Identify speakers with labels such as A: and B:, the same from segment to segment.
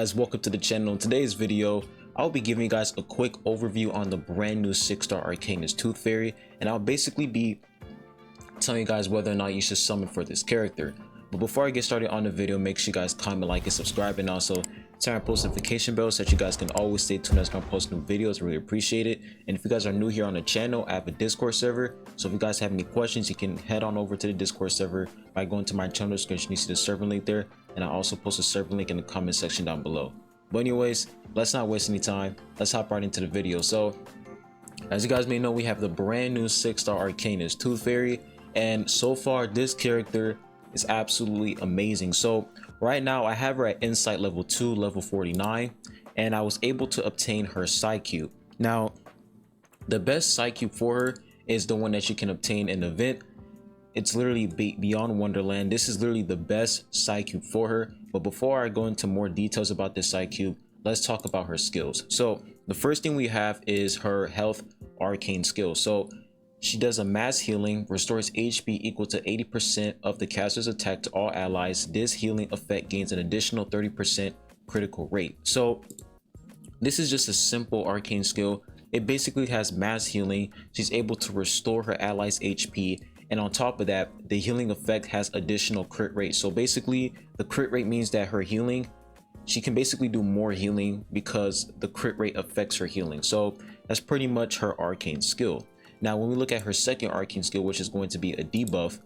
A: guys, welcome to the channel. In today's video, I'll be giving you guys a quick overview on the brand new 6-star Arcanist Tooth Fairy, and I'll basically be telling you guys whether or not you should summon for this character. But before I get started on the video, make sure you guys comment, like, and subscribe, and also turn on post notification bell so that you guys can always stay tuned as I post new videos. Really appreciate it. And if you guys are new here on the channel, I have a Discord server, so if you guys have any questions, you can head on over to the Discord server by going to my channel description. You see the server link there, and I also post a server link in the comment section down below. But anyways, let's not waste any time. Let's hop right into the video. So as you guys may know, we have the brand new 6-star Arcanist Tooth Fairy, and so far this character is absolutely amazing. So right now I have her at Insight level 2, level 49, and I was able to obtain her Psycube. Now the best Psycube for her is the one that you can obtain in the event. It's literally Beyond Wonderland. This is literally the best Psycube for her. But before I go into more details about this Psycube, let's talk about her skills. So the first thing we have is her health arcane skill. So she does a mass healing, restores HP equal to 80% of the caster's attack to all allies. This healing effect gains an additional 30% critical rate. So this is just a simple arcane skill. It basically has mass healing. She's able to restore her allies' HP, and on top of that, the healing effect has additional crit rate. So basically the crit rate means that her healing, she can basically do more healing because the crit rate affects her healing. So that's pretty much her arcane skill. Now when we look at her second arcane skill, which is going to be a debuff,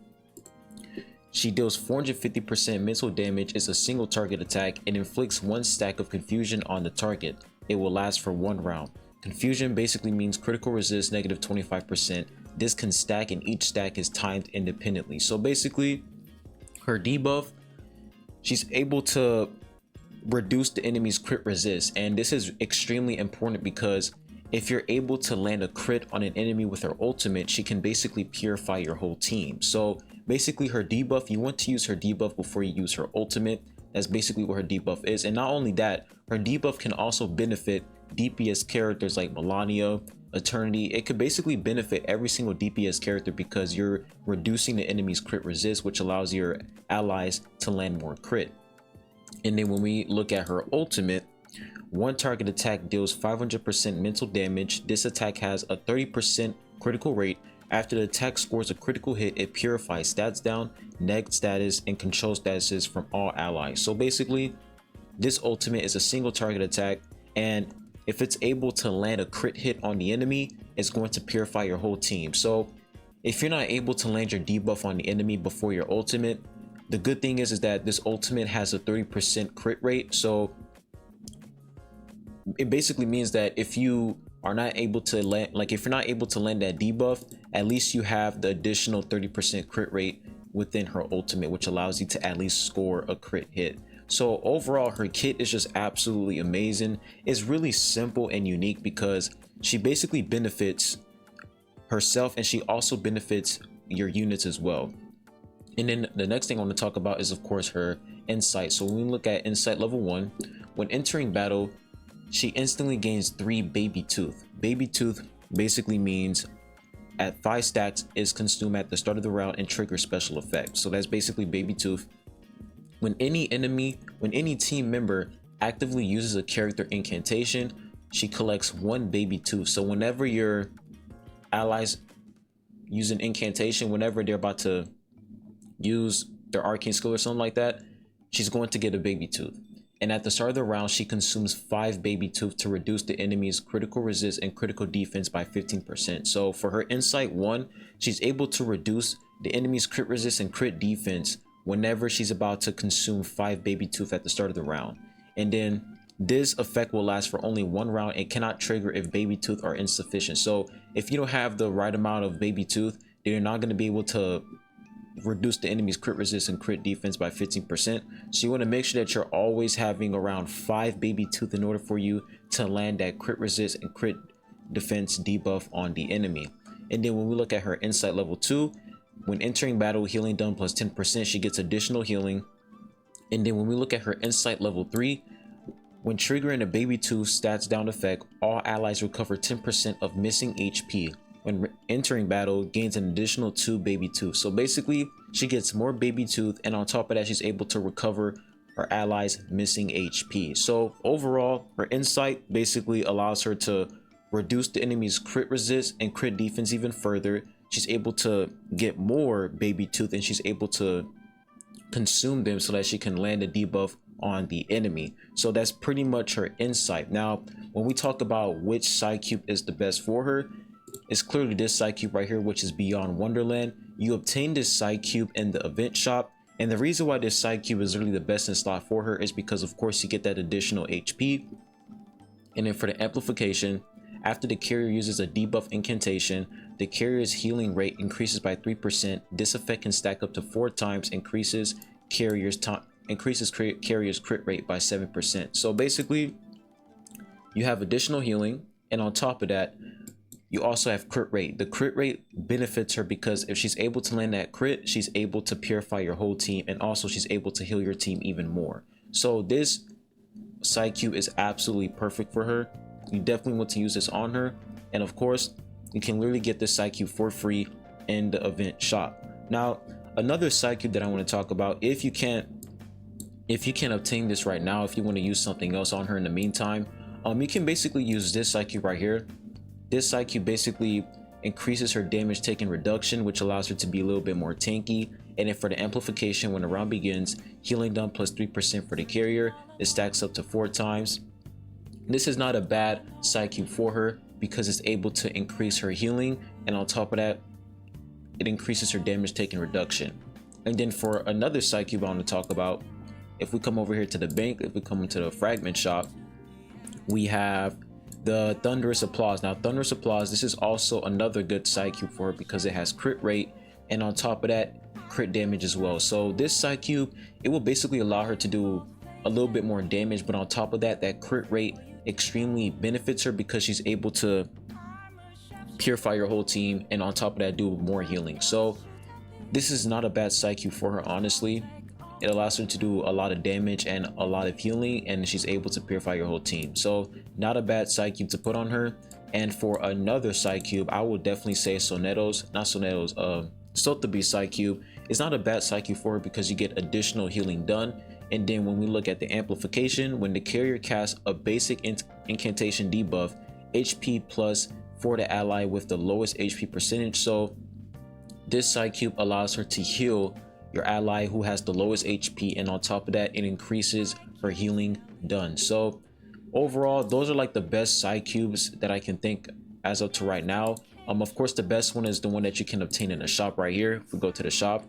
A: she deals 450% mental damage. It's a single target attack and inflicts 1 stack of confusion on the target. It will last for 1 round. Confusion basically means critical resist negative 25%. This can stack, and each stack is timed independently. So basically her debuff, she's able to reduce the enemy's crit resist, and this is extremely important because if you're able to land a crit on an enemy with her ultimate, she can basically purify your whole team. So basically her debuff, you want to use her debuff before you use her ultimate. That's basically what her debuff is. And not only that, her debuff can also benefit DPS characters like Melania, Eternity. It could basically benefit every single DPS character because you're reducing the enemy's crit resist, which allows your allies to land more crit. And then when we look at her ultimate, 1 target attack deals 500% mental damage. This attack has a 30% critical rate. After the attack scores a critical hit, it purifies stats down, neg status, and control statuses from all allies. So basically this ultimate is a single target attack, and if it's able to land a crit hit on the enemy, it's going to purify your whole team. So if you're not able to land your debuff on the enemy before your ultimate, the good thing is that this ultimate has a 30% crit rate. So it basically means that if you are not able to land, like if you're not able to land that debuff, at least you have the additional 30% crit rate within her ultimate, which allows you to at least score a crit hit. So overall, her kit is just absolutely amazing. It's really simple and unique because she basically benefits herself and she also benefits your units as well. And then the next thing I want to talk about is of course her insight. So when we look at insight level 1, when entering battle, she instantly gains 3 baby tooth. Baby tooth basically means at 5 stacks is consumed at the start of the round and trigger special effect. So that's basically baby tooth. When any team member actively uses a character incantation, she collects 1 baby tooth. So whenever your allies use an incantation, whenever they're about to use their arcane skill or something like that, she's going to get a baby tooth. And at the start of the round, she consumes 5 baby tooth to reduce the enemy's critical resist and critical defense by 15%. So for her insight 1, she's able to reduce the enemy's crit resist and crit defense whenever she's about to consume 5 baby tooth at the start of the round. And then this effect will last for only 1 round and cannot trigger if baby tooth are insufficient. So if you don't have the right amount of baby tooth, then you're not going to be able to reduce the enemy's crit resist and crit defense by 15%. So you want to make sure that you're always having around 5 baby tooth in order for you to land that crit resist and crit defense debuff on the enemy. And then when we look at her insight level 2, when entering battle, healing done plus 10%, she gets additional healing. And then when we look at her insight level 3, when triggering a baby tooth stats down effect, all allies recover 10% of missing HP. When entering battle, gains an additional 2 baby tooth. So basically she gets more baby tooth, and on top of that she's able to recover her allies missing HP. So overall, her insight basically allows her to reduce the enemy's crit resist and crit defense even further. She's able to get more baby tooth, and she's able to consume them so that she can land a debuff on the enemy. So that's pretty much her insight. Now, when we talk about which side cube is the best for her, it's clearly this side cube right here, which is Beyond Wonderland. You obtain this side cube in the event shop, and the reason why this side cube is really the best in slot for her is because, of course, you get that additional HP. And then for the amplification, after the carrier uses a debuff incantation, the carrier's healing rate increases by 3%. This effect can stack up to 4 times, increases carrier's crit rate by 7%. So basically, you have additional healing, and on top of that, you also have crit rate. The crit rate benefits her because if she's able to land that crit, she's able to purify your whole team, and also she's able to heal your team even more. So this side cube is absolutely perfect for her. You definitely want to use this on her, and of course, you can literally get this side cube for free in the event shop. Now, another side cube that I want to talk about, if you can't obtain this right now, if you want to use something else on her in the meantime, you can basically use this side cube right here. This side cube basically increases her damage taken reduction, which allows her to be a little bit more tanky. And then for the amplification, when the round begins, healing done plus 3% for the carrier. It stacks up to 4 times. This is not a bad side cube for her because it's able to increase her healing, and on top of that, it increases her damage taken reduction. And then for another side cube I want to talk about, if we come over here to the bank, if we come into the fragment shop, we have the Thunderous Applause. Now, Thunderous Applause, this is also another good side cube for her because it has crit rate, and on top of that, crit damage as well. So this side cube, it will basically allow her to do a little bit more damage, but on top of that, that crit rate extremely benefits her because she's able to purify your whole team, and on top of that, do more healing. So this is not a bad side cube for her, honestly. It allows her to do a lot of damage and a lot of healing, and she's able to purify your whole team. So not a bad side cube to put on her. And for another side cube, I would definitely say Sotheby side cube is not a bad side cube for her because you get additional healing done. And then when we look at the amplification, when the carrier casts a basic incantation debuff, HP plus for the ally with the lowest HP percentage. So this side cube allows her to heal your ally who has the lowest HP, and on top of that, it increases her healing done. So overall, those are like the best side cubes that I can think as of to right now. Of course, the best one is the one that you can obtain in the shop right here. If we go to the shop,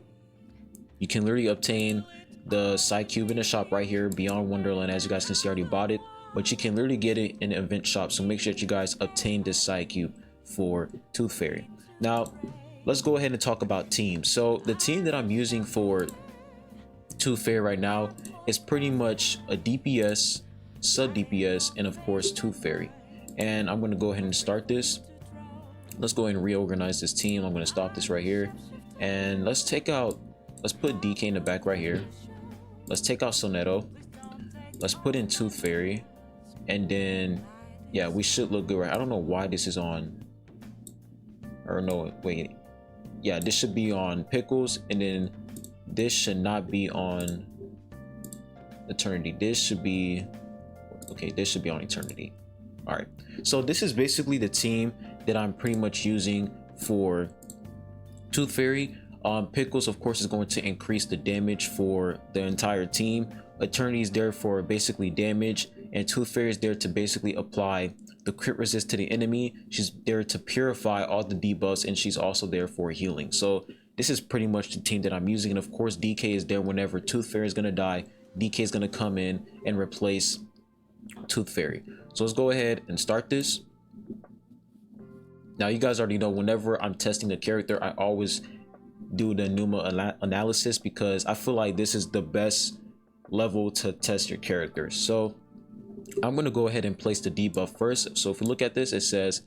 A: you can literally obtain the side cube in the shop right here, Beyond Wonderland. As you guys can see, I already bought it, but you can literally get it in the event shop. So make sure that you guys obtain this side cube for Tooth Fairy. Now, let's go ahead and talk about teams. So the team that I'm using for Tooth Fairy right now is pretty much a DPS, sub DPS, and of course Tooth Fairy. And I'm going to go ahead and start this. Let's go ahead and reorganize this team. I'm going to stop this right here, and let's put DK in the back right here. Let's take out Soneto. Let's put in Tooth Fairy, and then yeah, we should look good, right? I don't know why this is on, or no, wait, yeah, this should be on Pickles, and then this should not be on Eternity. This should be okay, this should be on Eternity. All right, so this is basically the team that I'm pretty much using for Tooth Fairy. Pickles, of course, is going to increase the damage for the entire team. Eternity is there for basically damage, and Tooth Fairy is there to basically apply the crit resist to the enemy. She's there to purify all the debuffs, and she's also there for healing. So this is pretty much the team that I'm using, and of course DK is there whenever Tooth Fairy is going to die. DK is going to come in and replace Tooth Fairy. So let's go ahead and start this. Now, you guys already know whenever I'm testing a character, I always do the Numa analysis because I feel like this is the best level to test your character. So I'm going to go ahead and place the debuff first. So if we look at this, it says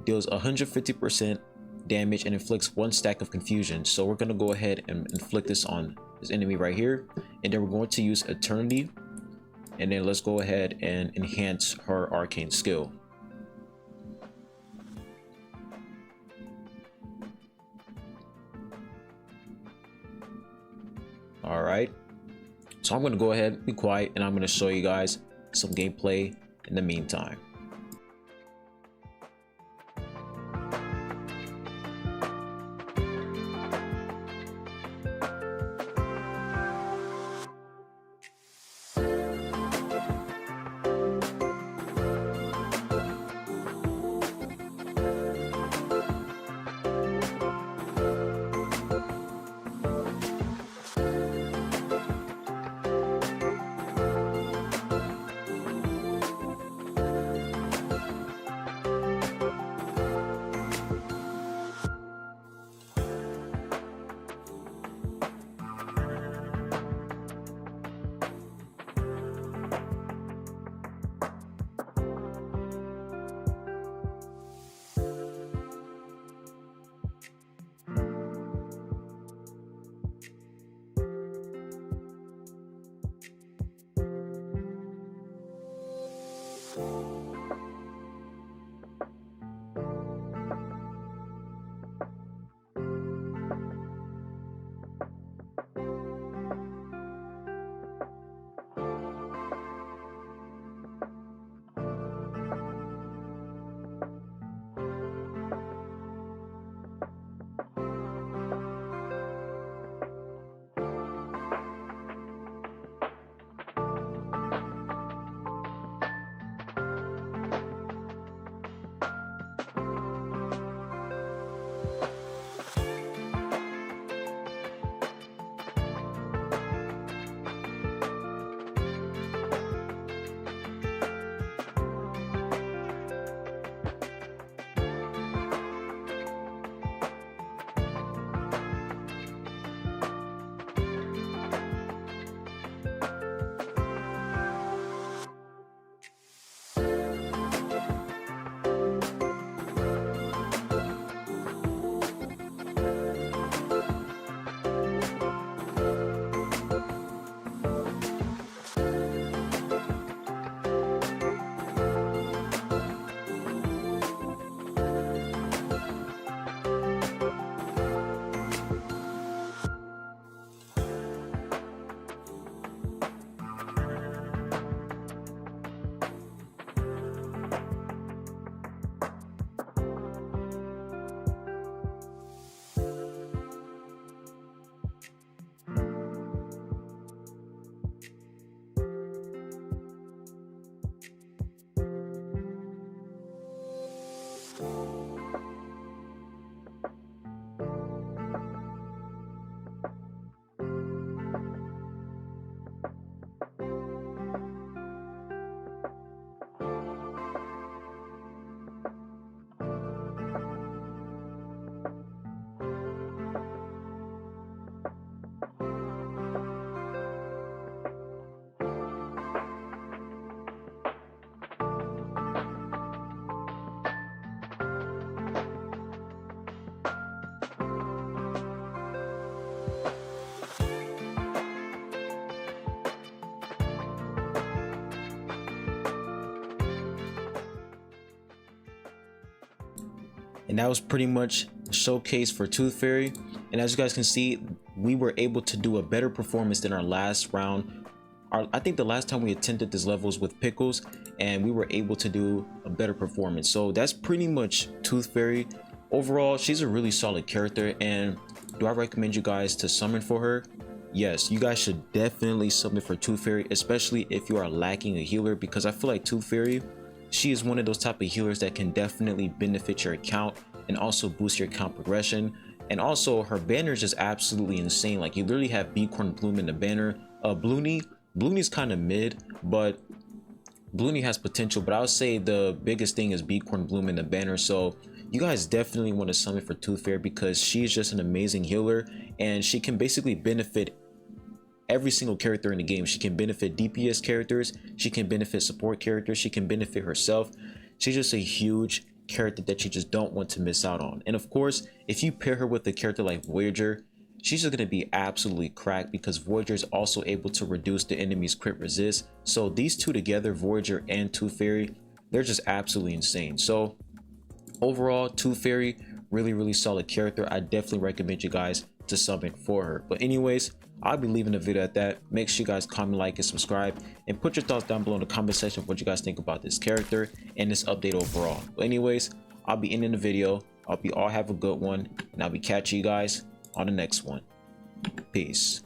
A: deals 150% damage and inflicts 1 stack of confusion. So we're going to go ahead and inflict this on this enemy right here, and then we're going to use Eternity, and then let's go ahead and enhance her arcane skill. All right, So I'm going to go ahead, be quiet, and I'm going to show you guys some gameplay in the meantime. And that was pretty much the showcase for Tooth Fairy. And as you guys can see, we were able to do a better performance than our last round. I think the last time we attempted this level was with Pickles, and we were able to do a better performance. So that's pretty much Tooth Fairy. Overall, she's a really solid character, and do I recommend you guys to summon for her? Yes, you guys should definitely summon for Tooth Fairy, especially if you are lacking a healer, because I feel like Tooth Fairy, she is one of those type of healers that can definitely benefit your account and also boost your account progression. And also her banner is just absolutely insane. Like, you literally have Beatcorn Bloom in the banner. Bloony's kind of mid, but Bloony has potential. But I would say the biggest thing is Beatcorn Bloom in the banner. So you guys definitely want to summon for Tooth Fairy, because she's just an amazing healer, and she can basically benefit every single character in the game. She can benefit DPS characters, she can benefit support characters, she can benefit herself. She's just a huge character that you just don't want to miss out on. And of course, if you pair her with a character like Voyager, she's just going to be absolutely cracked, because Voyager is also able to reduce the enemy's crit resist. So these two together, Voyager and Tooth Fairy, they're just absolutely insane. So overall, Tooth Fairy, really solid character. I definitely recommend you guys to summon for her. But anyways, I'll be leaving the video at that. Make sure you guys comment, like, and subscribe, and put your thoughts down below in the comment section of what you guys think about this character and this update overall. But anyways, I'll be ending the video. I'll be all have a good one, and I'll be catching you guys on the next one. Peace.